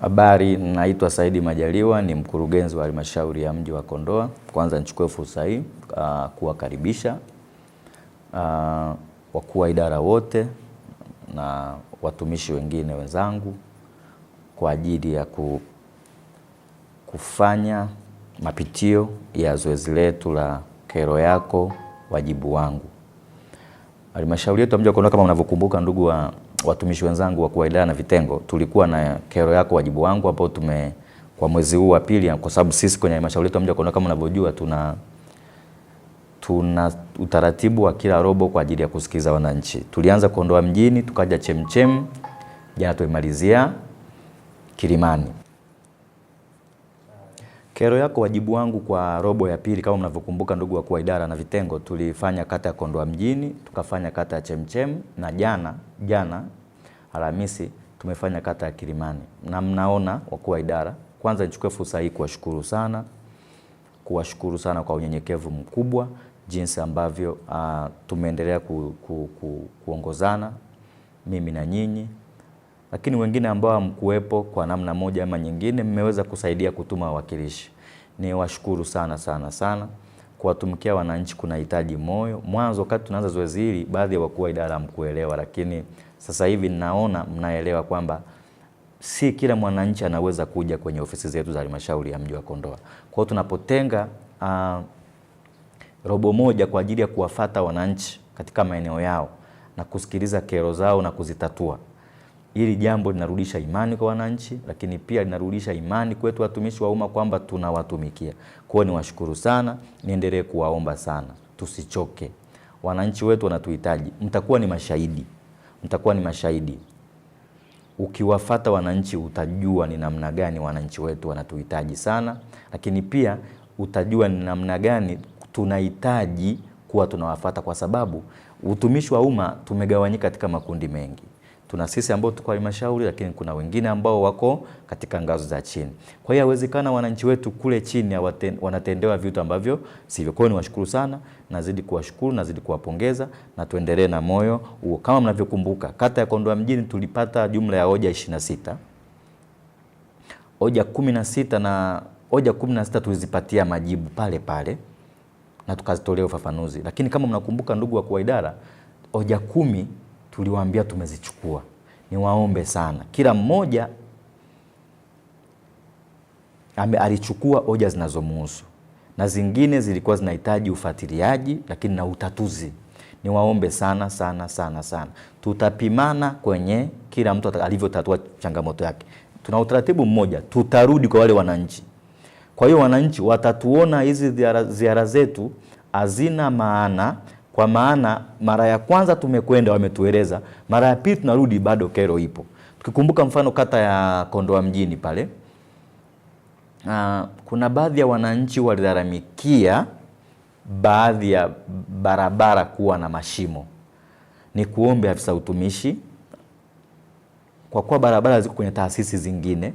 Habari, naitwa Saidi Majaliwa, ni mkurugenzi wa halmashauri ya mji wa Kondoa. Kwanza nichukue fursa hii kuwakaribisha wakuu wa idara wote na watumishi wengine wenzangu kwa ajili ya kufanya mapitio ya zoezi letu la kero yako wajibu wangu. Halmashauri yetu ya mji wa Kondoa, kama mnavyokumbuka ndugu watumishi wenzangu wakuu wa idara na vitengo, tulikuwa na kero yako wajibu wangu hapo kwa mwezi huu wa pili, kwa sababu sisi kwenye halmashauri yetu ya mji wa Kondoa kama mnavyojua tuna utaratibu wa kila robo kwa ajili ya kusikiza wananchi. Tulianza Kondoa mjini, tukaja Chemchem, jana tumemalizia Kilimani. Kero yako wajibu wangu kwa robo ya pili, kama mnavyokumbuka ndugu wakuu wa idara na vitengo, tulifanya kata ya Kondoa mjini, tukafanya kata ya Chemchem, na jana Alhamisi tumefanya kata ya Kilimani. Na mnaona wakuu wa idara, kwanza nichukue fursa hii kuwashukuru sana kwa unyenyekevu mkubwa jinsi ambavyo tumeendelea kuongozana mimi na nyinyi, lakini wengine ambao hamkuwepo kwa namna moja ama nyingine mmeweza kusaidia kutuma wawakilishi. Ni washukuru sana. Kuwatumikia wananchi kunahitaji moyo. Mwanzo wakati tunaanza zoezi hili, baadhi ya wakuu wa idara hamkuelewa, lakini sasa hivi naona mnaelewa kwamba si kila mwananchi anaweza kuja kwenye ofisi zetu za halmashauri ya mji wa Kondoa. Kwa hiyo tunapotenga robo moja kwa ajili ya kuwafata wananchi katika maeneo yao na kusikiliza kero zao na kuzitatua, hili jambo linarudisha imani kwa wananchi, lakini pia linarudisha imani kwetu watumishi wa umma kwamba tunawatumikia. Kwa hiyo niwashukuru sana, niendelee kuwaomba sana, tusichoke. Wananchi wetu wanatuhitaji. Mtakuwa ni mashahidi. Ukiwafata wananchi utajua ni namna gani wananchi wetu wanatuhitaji sana, lakini pia utajua ni namna gani tunahitaji kuwa tunawafata, kwa sababu utumishi wa umma tumegawanyika katika makundi mengi. Tuna sisi ambao tuko halmashauri, lakini kuna wengine ambao wako katika ngazi za chini. Kwa hiyo inawezekana wananchi wetu kule chini wanatendewa vitu ambavyo sivyo. Kwa hiyo niwashukuru sana, nazidi kuwashukuru, nazidi kuwapongeza, na tuendelee na moyo huo. Kama mnavyokumbuka, kata ya Kondoa mjini tulipata jumla ya hoja 26. Hoja 16 tulizipatia majibu pale na tukazitolea ufafanuzi. Lakini kama mnakumbuka ndugu wakuu wa idara, hoja 10 tuliwaambia tumezichukua. Niwaombe sana, kila mmoja alichukua hoja zinazomhusu, na zingine zilikuwa zinahitaji ufuatiliaji lakini na utatuzi. Niwaombe sana. Tutapimana kwenye kila mtu alivyotatua changamoto yake. Tuna utaratibu mmoja, tutarudi kwa wale wananchi. Kwa hiyo wananchi watatuona hizi ziara zetu hazina maana, kwa maana mara ya kwanza tumekwenda wametueleza, mara ya pili tunarudi bado kero ipo. Tukikumbuka mfano kata ya Kondoa mjini pale, kuna baadhi ya wananchi walilalamikia baadhi ya barabara kuwa na mashimo. Ni kuombe afisa utumishi, kwa kuwa barabara ziko kwenye taasisi zingine,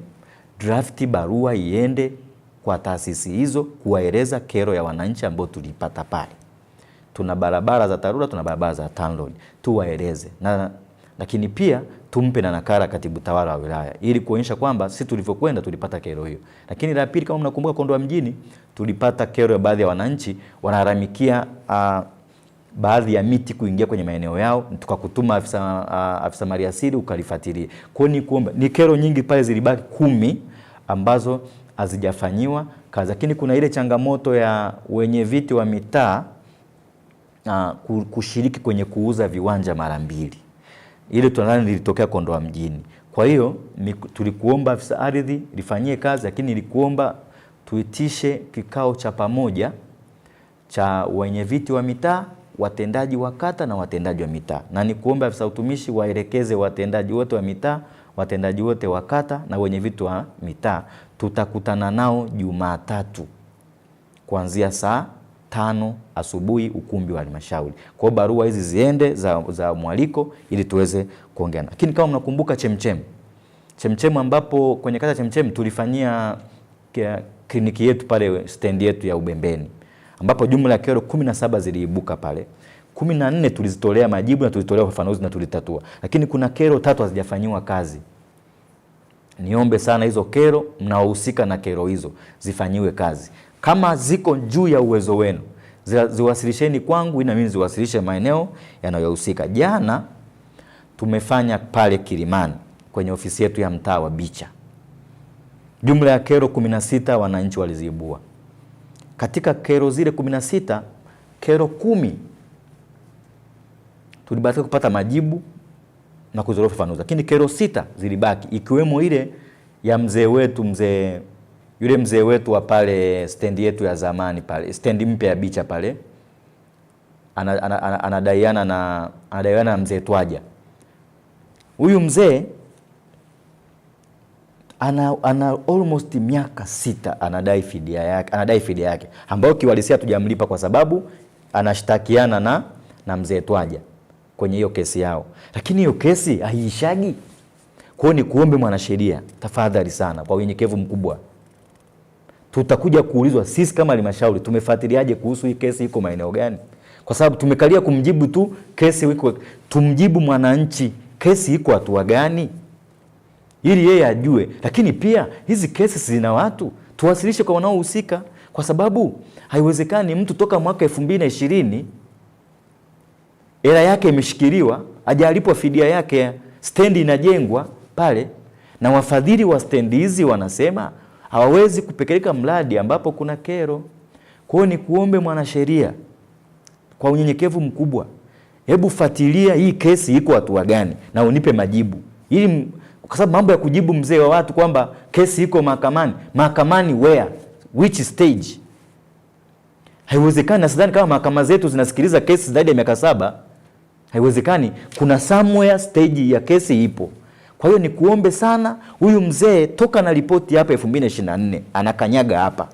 drafti barua iende kwa taasisi hizo kuwaeleza kero ya wananchi ambao tulipata pale. Tuna barabara za TARURA, tuna barabara za TANROADS, tuwaeleze. Lakini pia tumpe na nakala katibu tawala wa wilaya ili kuonyesha kwamba sisi tulivyokwenda tulipata kero hiyo. Lakini la pili, kama mnakumbuka, Kondoa mjini tulipata kero ya baadhi ya wananchi wanaharamikia baadhi ya miti kuingia kwenye maeneo yao, tukakutuma afisa maliasili ukalifuatilia. Kwa hiyo ni kuomba, ni kero nyingi pale zilibaki 10 ambazo hazijafanyiwa kazi. Lakini kuna ile changamoto ya wenye viti wa mitaa kushiriki kwenye kuuza viwanja mara 2. Ile tunadhani lilitokea Kondoa mjini. Kwa hiyo tulikuomba afisa ardhi lifanyie kazi, lakini nilikuomba tuitishe kikao cha pamoja cha wenye viti wa mitaa, watendaji wa kata na watendaji wa mitaa. Na nikuomba afisa utumishi waelekeze watendaji wote wa mitaa, watendaji wote wa kata na wenye viti wa mitaa. Tutakutana nao Jumatatu kuanzia saa 5 asubuhi ukumbi wa halmashauri. Kwa hiyo barua hizi ziende za mwaliko ili tuweze kuongea. Lakini kama mnakumbuka Chemchem ambapo kwenye kata Chemchem tulifanyia kliniki yetu pale stendi yetu ya Ubembeni, ambapo jumla ya kero 17 ziliibuka pale. 14 tulizitolea majibu na tulitolea ufafanuzi na tulitatua. Lakini kuna kero 3 hazijafanywa kazi. niombe sana hizo kero, mnaohusika na kero hizo zifanyiwe kazi. Kama ziko juu ya uwezo wenu, ziwasilisheni kwangu, na mimi ziwasilishe maeneo yanayohusika. Jana tumefanya pale Kilimani kwenye ofisi yetu ya mtaa wa Bicha. Jumla ya kero 16 wananchi waliziibua. Katika kero zile 16, kero 10 tulibahatika kupata majibu na kuzitoa ufafanuzi. Lakini kero 6 zilibaki, ikiwemo ile ya yule mzee wetu wa pale stendi yetu ya zamani pale, stendi mpya ya Bicha pale. Anadaiana na mzee Twaja. Huyu mzee ana almost miaka 6 anadai fidia yake ambayo kiwalisia tujamlipa kwa sababu anashtakiana na mzee Twaja kwenye hiyo kesi yao. Lakini hiyo kesi haiishagi. Kwa hiyo ni kuombe mwanasheria, tafadhali sana, kwa unyenyekevu mkubwa, tutakuja kuulizwa sisi kama halmashauri tumefuatiliaje kuhusu hii kesi, iko maeneo gani? Kwa sababu tumekalia kumjibu tu kesi iko, tumjibu mwananchi kesi iko hatua gani, ili yeye ajue. Lakini pia hizi kesi zina watu, tuwasilishe kwa wanaohusika, kwa sababu haiwezekani mtu toka mwaka 2020 hela yake imeshikiliwa, hajalipwa fidia yake, stendi inajengwa pale, na wafadhili wa stendi hizi wanasema hawawezi kupeleka mradi ambapo kuna kero. Kwa hiyo ni kuombe mwanasheria kwa unyenyekevu mkubwa, hebu fuatilia hii kesi iko hatua gani na unipe majibu. Ili kwa sababu mambo ya kujibu mzee wa watu kwamba kesi iko mahakamani where, which stage, haiwezekani. Na sidhani kama mahakama zetu zinasikiliza kesi zaidi ya miaka 7. Haiwezekani, kuna somewhere stage ya kesi ipo. Kwa hiyo ni kuombe sana, huyu mzee toka na ripoti hapa 2024 anakanyaga hapa,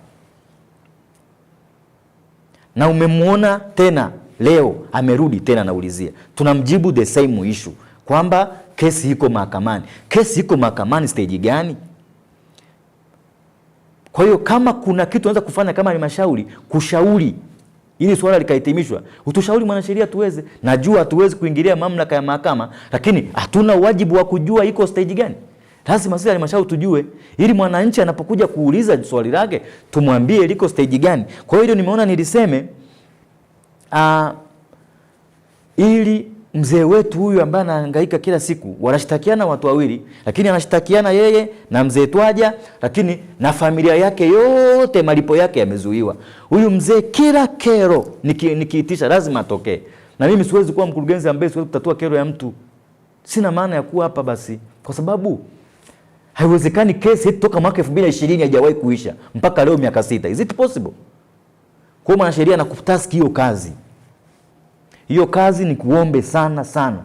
na umemuona tena leo amerudi tena naulizia, tunamjibu the same issue kwamba kesi iko mahakamani. Kesi iko mahakamani stage gani? Kwa hiyo kama kuna kitu tunaweza kufanya kama halmashauri, kushauri ili swala likahitimishwa, utushauri mwanasheria tuweze. Najua hatuwezi kuingilia mamlaka ya mahakama, lakini hatuna wajibu wa kujua iko stage gani. Lazima sisi halmashauri tujue, ili mwananchi anapokuja kuuliza swali lake tumwambie liko stage gani. Kwa hiyo nimeona niliseme ili mzee wetu huyu ambaye anahangaika kila siku, wanashtakiana watu wawili, lakini anashtakiana yeye na mzee Twaja, lakini na familia yake yote malipo yake yamezuiwa. Huyu mzee kila kero nikiitisha lazima atokee. Na mimi siwezi kuwa mkurugenzi ambaye siwezi kutatua kero ya mtu. Sina maana ya kuwa hapa basi, kwa sababu haiwezekani kesi toka mwaka 2020 haijawahi kuisha mpaka leo miaka 6. Is it possible? Kwa mwanasheria anakutask hiyo kazi. Hiyo kazi ni kuombe sana sana.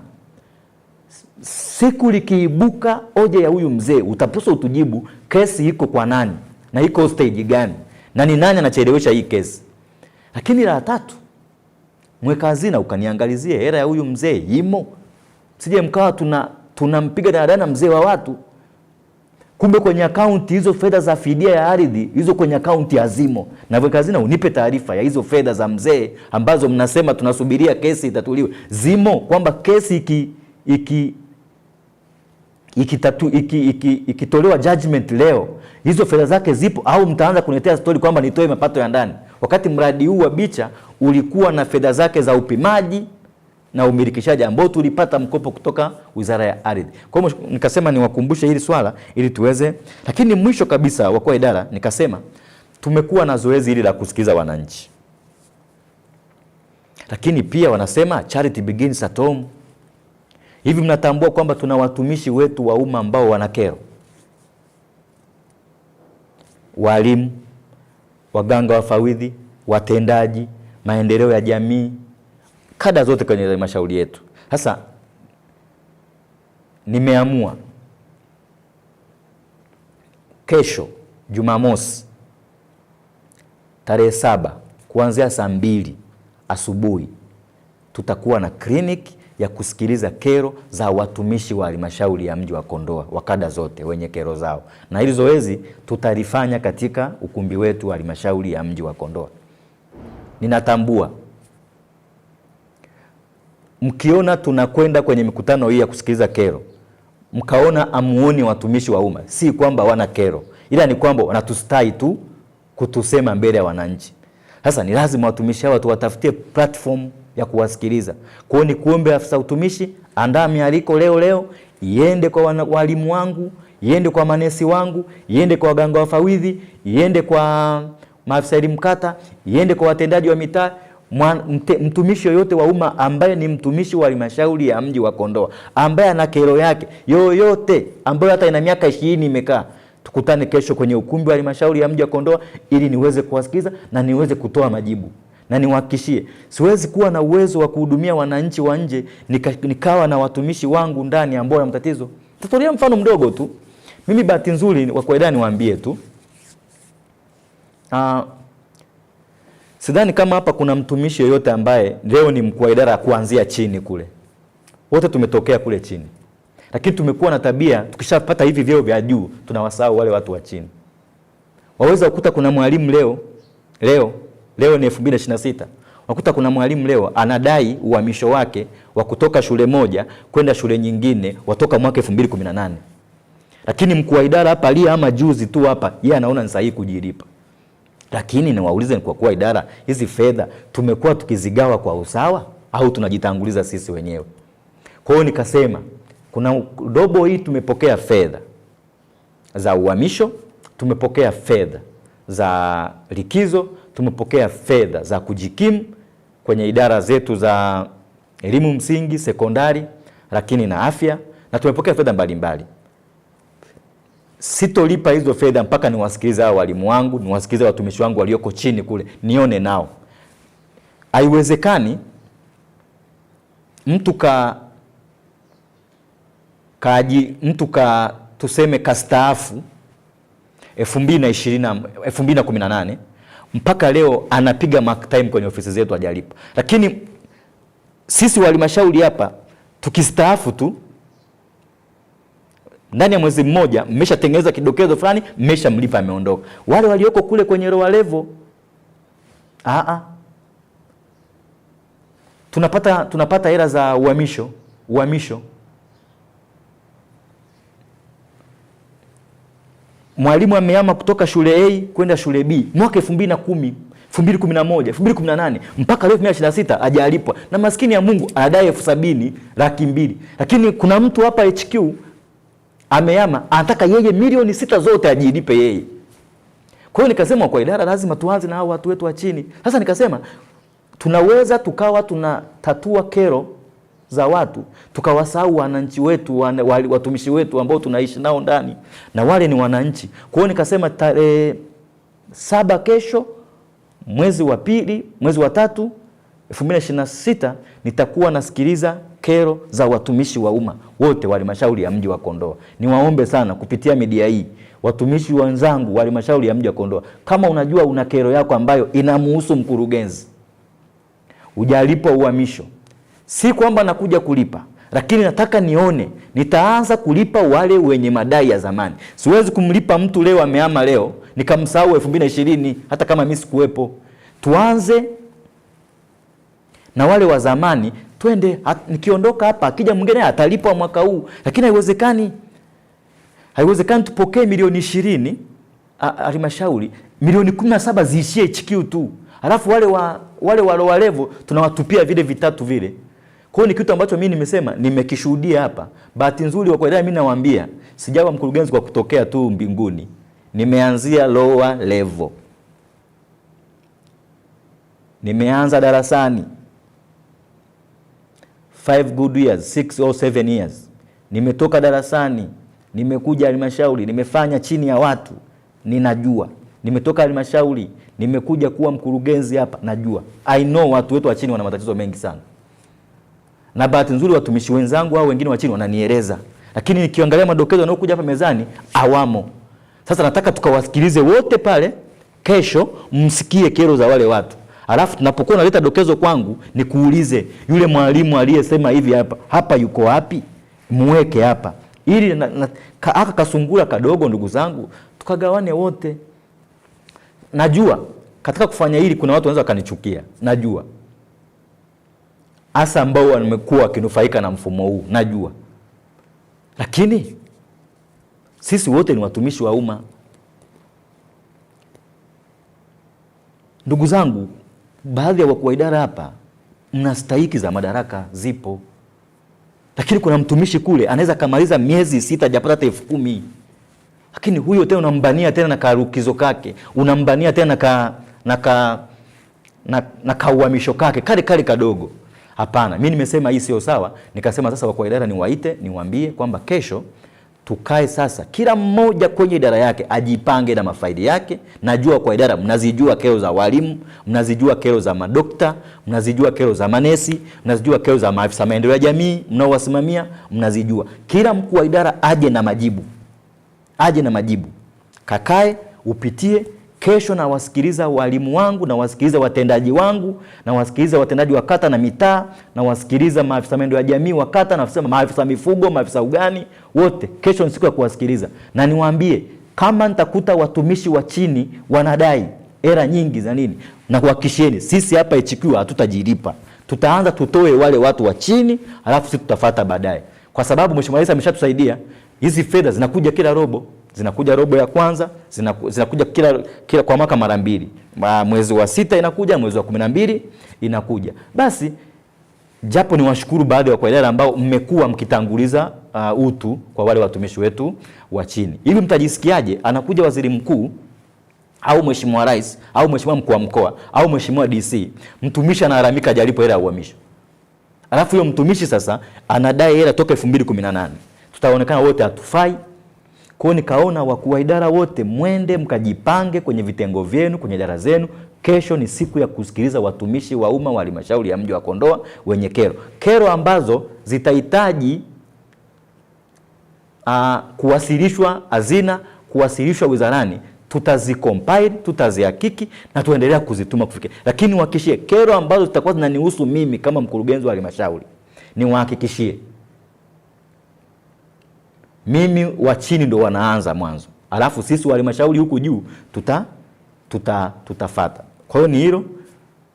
Siku likiibuka hoja ya huyu mzee, utapaswa utujibu kesi iko kwa nani na iko stage gani na ni nani anachelewesha hii kesi. Lakini la tatu, mweka hazina ukaniangalizie hela ya huyu mzee imo. Sije mkawa tunampiga daladala mzee wa watu, kumbe kwenye akaunti hizo fedha za fidia ya ardhi hizo kwenye akaunti hazimo. Na mweka hazina unipe taarifa ya hizo fedha za mzee ambazo mnasema tunasubiria kesi itatuliwe, zimo, kwamba kesi ikitolewa judgment leo hizo fedha zake zipo, au mtaanza kuniletea story kwamba nitoe mapato ya ndani, wakati mradi huu wa Bicha ulikuwa na fedha zake za upimaji na umilikishaji ambao tulipata mkopo kutoka Wizara ya Ardhi. Kwa hiyo nikasema niwakumbushe hili swala ili tuweze. Lakini mwisho kabisa, wakuu wa idara, nikasema tumekuwa na zoezi hili la kusikiza wananchi, lakini pia wanasema charity begins at home. Hivi mnatambua kwamba tuna watumishi wetu wa umma ambao wana kero? Walimu, waganga wafawidhi, watendaji, maendeleo ya jamii, kada zote kwenye halmashauri yetu. Sasa nimeamua kesho Jumamosi tarehe 7 kuanzia saa 2 asubuhi tutakuwa na kliniki ya kusikiliza kero za watumishi wa halmashauri ya mji wa Kondoa, wakada zote wenye kero zao. Na hili zoezi tutalifanya katika ukumbi wetu wa halmashauri ya mji wa Kondoa. Ninatambua mkiona tunakwenda kwenye mikutano hii ya kusikiliza kero, mkaona amuoni watumishi wa umma, si kwamba wana kero, ila ni kwamba wanatustai tu kutusema mbele ya wananchi. Sasa ni lazima watumishi hawa tuwatafutie platform ya kuwasikiliza. Kwa hiyo ni kuombe afisa utumishi, andaa mialiko leo iende kwa walimu wangu, iende kwa manesi wangu, iende kwa waganga wafawidhi, iende kwa maafisa elimu kata, iende kwa watendaji wa mitaa. Mtumishi yoyote wa umma ambaye ni mtumishi wa halmashauri ya mji wa Kondoa, ambaye ana kero yake yoyote, ambayo hata ina miaka 20 imekaa, tukutane kesho kwenye ukumbi wa halmashauri ya mji wa Kondoa ili niweze kuwasikiliza na niweze kutoa majibu. Na niwahakikishie, siwezi kuwa na uwezo wa kuhudumia wananchi wa nje nikawa na watumishi wangu ndani ambao wana matatizo. Tatolea mfano mdogo tu. Mimi bahati nzuri wa kawaida niwaambie tu. Sidhani kama hapa kuna mtumishi yoyote ambaye leo ni mkuu wa idara kuanzia chini kule. Wote tumetokea kule chini. Lakini tumekuwa na tabia, tukishapata hivi vyeo vya juu, tunawasahau wale watu wa chini. Waweza kukuta kuna mwalimu leo ni 2026. Wakuta kuna mwalimu leo anadai uhamisho wake wa kutoka shule moja kwenda shule nyingine watoka mwaka 2018. Lakini mkuu wa idara hapa ama juzi tu hapa, yeye anaona ni sahihi kujilipa. Lakini niwaulize, ni kwa kuwa idara hizi fedha tumekuwa tukizigawa kwa usawa au tunajitanguliza sisi wenyewe? Kwa hiyo nikasema kuna robo hii tumepokea fedha za uhamisho, tumepokea fedha za likizo, tumepokea fedha za kujikimu kwenye idara zetu za elimu msingi, sekondari, lakini na afya, na tumepokea fedha mbalimbali. Sitolipa hizo fedha mpaka niwasikilize hao walimu wangu, niwasikilize watumishi wangu walioko chini kule, nione nao. Haiwezekani mtu tuseme kastaafu 2018 mpaka leo anapiga mark time kwenye ofisi zetu hajalipa. Lakini sisi wa halmashauri hapa tukistaafu tu ndani ya mwezi mmoja mmeshatengeneza kidokezo fulani, mmeshamlipa ameondoka. Wale walioko kule kwenye lower level tunapata hela za uhamisho. Mwalimu amehama kutoka shule A kwenda shule B mwaka 2010, 2011, 2018 mpaka leo 2026 hajalipwa. Na maskini ya Mungu anadai 70,000, 200,000. Lakini kuna mtu hapa HQ amehama anataka yeye milioni 6 zote ajilipe yeye. Kwa hiyo nikasema kwa idara lazima tuanze na hao watu wetu wa chini. Sasa nikasema tunaweza tukawa tunatatua kero za watu, tukawasahau wananchi wetu, watumishi wetu ambao tunaishi nao ndani, na wale ni wananchi. Kwa hiyo nikasema tarehe 7 kesho mwezi wa 3 2026 nitakuwa nasikiliza kero za watumishi wa umma wote wa halmashauri ya mji wa Kondoa. Niwaombe sana kupitia media hii, watumishi wenzangu wa halmashauri ya mji wa Kondoa, kama unajua una kero yako ambayo inamuhusu mkurugenzi, hujalipwa uhamisho, si kwamba nakuja kulipa, lakini nataka nione, nitaanza kulipa wale wenye madai ya zamani. Siwezi kumlipa mtu leo amehama leo nikamsahau 2020 hata kama mimi sikuwepo. Tuanze na wale wa zamani, twende. Nikiondoka hapa akija mwingine atalipwa mwaka huu. Lakini haiwezekani tupokee milioni 20 halmashauri, milioni 17 ziishie HQ tu, alafu wale wa level tunawatupia vile vitatu vile. Kwa hiyo ni kitu ambacho mimi nimesema nimekishuhudia hapa. Bahati nzuri wa kawaida mimi nawaambia, sijawa mkurugenzi kwa kutokea tu mbinguni. Nimeanzia lower level. Nimeanza darasani 5 good years, 6 or 7 years. Nimetoka darasani, nimekuja halmashauri, nimefanya chini ya watu, ninajua. Nimetoka halmashauri, nimekuja kuwa mkurugenzi hapa, najua. I know watu wetu wa chini wana matatizo mengi sana. Na bahati nzuri watumishi wenzangu au wengine wa chini wananieleza. Lakini nikiangalia madokezo yanayokuja hapa mezani, awamo. Sasa nataka tukawasikilize wote pale, kesho msikie kero za wale watu. Alafu tunapokuwa naleta dokezo kwangu, nikuulize yule mwalimu aliyesema hivi hapa yuko wapi? Muweke hapa. Ili aka kasungura kadogo, ndugu zangu, tukagawane wote. Najua katika kufanya hili kuna watu wanaweza kanichukia. Najua. Hasa ambao wamekuwa wakinufaika na mfumo huu, najua. Lakini sisi wote ni watumishi wa umma. Ndugu zangu, baadhi ya wakuu wa idara hapa mna stahiki za madaraka zipo. Lakini kuna mtumishi kule anaweza kamaliza miezi 6 hajapata hata 10,000. Lakini huyo tena unambania tena na karukizo kake, unambania tena na kauhamisho kake kale kadogo. Hapana, mimi nimesema hii sio sawa. Nikasema sasa wakuu wa idara niwaite, niwaambie kwamba kesho tukae sasa, kila mmoja kwenye idara yake ajipange na mafaili yake. Najua kwa idara mnazijua kero za walimu, mnazijua kero za madokta, mnazijua kero za manesi, mnazijua kero za maafisa maendeleo ya jamii mnaowasimamia, mnazijua. Kila mkuu wa idara aje na majibu. Kakae upitie. Kesho na wasikiliza walimu wangu, na wasikiliza watendaji wangu, na wasikiliza watendaji wa kata na mitaa, na wasikiliza maafisa maendeleo ya jamii wa kata, na maafisa mifugo, maafisa ugani, wote. Kesho ni siku ya kuwasikiliza. Na niwaambie, kama nitakuta watumishi wa chini wanadai hela nyingi za nini, na kuhakikishieni sisi hapa HQ hatutajilipa. Tutaanza tutoe wale watu wa chini, alafu sisi tutafuata baadaye. Kwa sababu Mheshimiwa Rais ameshatusaidia. Hizi fedha zinakuja kila robo. Zinakuja robo ya kwanza, zinakuja kila kwa mwaka mara 2. Mwezi wa 6 inakuja, mwezi wa 12 inakuja. Basi japo ni washukuru baadhi ya wakuu wa idara ambao mmekuwa mkitanguliza utu kwa wale watumishi wetu wa chini. Hivi mtajisikiaje anakuja waziri mkuu au Mheshimiwa Rais au Mheshimiwa mkuu wa mkoa au Mheshimiwa DC, mtumishi analalamika hajalipo hela ya uhamisho. Alafu huyo mtumishi sasa anadai hela toka 2018. Tutaonekana wote hatufai. Kwa nikaona wakuu wa idara wote mwende mkajipange kwenye vitengo vyenu, kwenye idara zenu. Kesho ni siku ya kusikiliza watumishi wa umma wa halmashauri ya mji wa Kondoa wenye kero ambazo zitahitaji kuwasilishwa hazina, kuwasilishwa wizarani. Tutazicompile, tutazihakiki na tuendelea kuzituma kufikia. Lakini wahakikishie kero ambazo zitakuwa zinanihusu mimi kama mkurugenzi wa halmashauri, ni wahakikishie mimi wa chini ndo wanaanza mwanzo. Alafu sisi wa halmashauri huku juu tutafuata. Kwa hiyo ni hilo.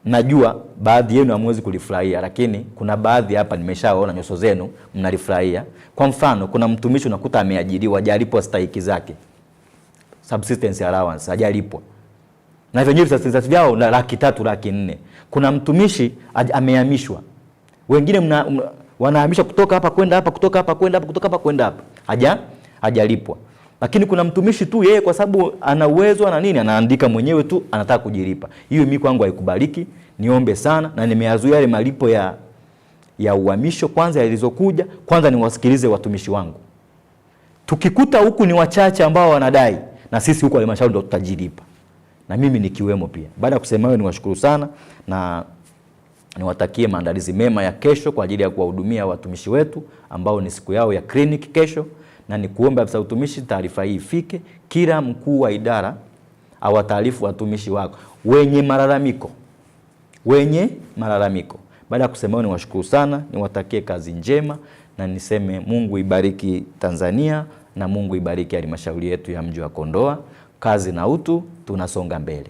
Najua baadhi yenu hamwezi kulifurahia, lakini kuna baadhi hapa nimeshaona nyuso zenu mnalifurahia. Kwa mfano, kuna mtumishi unakuta ameajiriwa hajalipwa stahiki zake. Subsistence allowance hajalipwa. Na hivyo nyinyi subsistence vyao na 300,000, 400,000. Kuna mtumishi amehamishwa. Wengine wanahamishwa kutoka hapa kwenda hapa, kutoka hapa kwenda hapa, kutoka hapa kwenda hapa. Hajalipwa. Lakini kuna mtumishi tu yeye kwa sababu ana uwezo na nini anaandika mwenyewe tu anataka kujilipa. Hiyo mimi kwangu haikubaliki. Niombe sana na nimeyazuia yale malipo ya uhamisho kwanza yalizokuja. Kwanza niwasikilize watumishi wangu. Tukikuta huku ni wachache ambao wanadai, na sisi huku halmashauri ndo tutajilipa. Na mimi nikiwemo pia. Baada ya kusema hayo, niwashukuru sana na niwatakie maandalizi mema ya kesho kwa ajili ya kuwahudumia watumishi wetu ambao ni siku yao ya clinic kesho. Na nikuombe afisa utumishi, taarifa hii ifike, kila mkuu wa idara awataarifu watumishi wako wenye malalamiko. Baada ya kusema hayo, niwashukuru sana, niwatakie kazi njema na niseme Mungu ibariki Tanzania na Mungu ibariki halmashauri yetu ya mji wa Kondoa. Kazi na utu, tunasonga mbele.